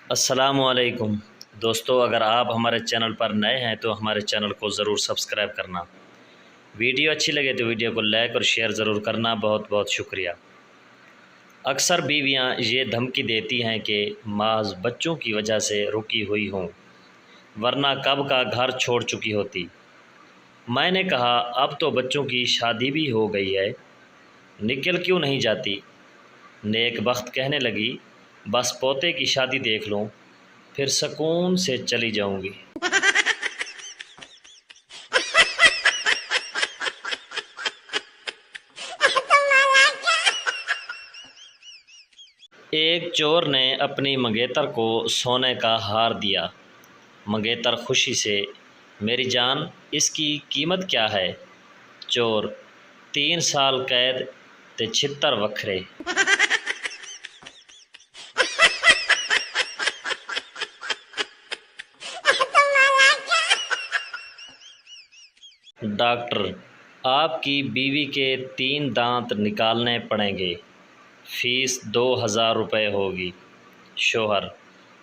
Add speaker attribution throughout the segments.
Speaker 1: السلام علیکم دوستو، اگر آپ ہمارے چینل پر نئے ہیں تو ہمارے چینل کو ضرور سبسکرائب کرنا۔ ویڈیو اچھی لگے تو ویڈیو کو لائک اور شیئر ضرور کرنا۔ بہت بہت شکریہ۔ اکثر بیویاں یہ دھمکی دیتی ہیں کہ محض بچوں کی وجہ سے رکی ہوئی ہوں، ورنہ کب کا گھر چھوڑ چکی ہوتی۔ میں نے کہا اب تو بچوں کی شادی بھی ہو گئی ہے، نکل کیوں نہیں جاتی؟ نیک بخت کہنے لگی بس پوتے کی شادی دیکھ لوں، پھر سکون سے چلی جاؤں گی۔ ایک چور نے اپنی منگیتر کو سونے کا ہار دیا۔ منگیتر خوشی سے، میری جان اس کی قیمت کیا ہے؟ چور: 3 سال قید تے 76 وکھرے۔ ڈاکٹر: آپ کی بیوی کے 3 دانت نکالنے پڑیں گے، فیس 2000 روپے ہوگی۔ شوہر: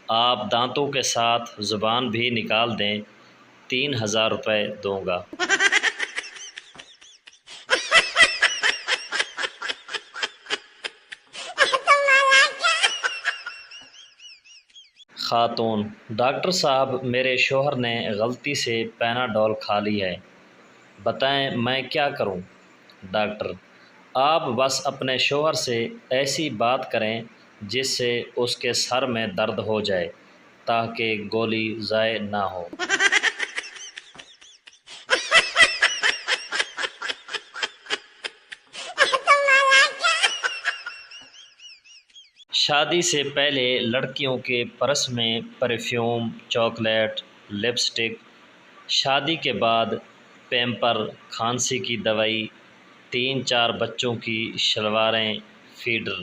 Speaker 1: آپ دانتوں کے ساتھ زبان بھی نکال دیں، 3000 روپے دوں گا۔ خاتون: ڈاکٹر صاحب میرے شوہر نے غلطی سے پیناڈول کھا لی ہے، بتائیں میں کیا کروں؟ ڈاکٹر: آپ بس اپنے شوہر سے ایسی بات کریں جس سے اس کے سر میں درد ہو جائے تاکہ گولی ضائع نہ ہو۔ شادی سے پہلے لڑکیوں کے پرس میں پرفیوم، چاکلیٹ، لپسٹک، شادی کے بعد پیمپر، کھانسی کی دوائی، 3-4 بچوں کی شلواریں، فیڈر۔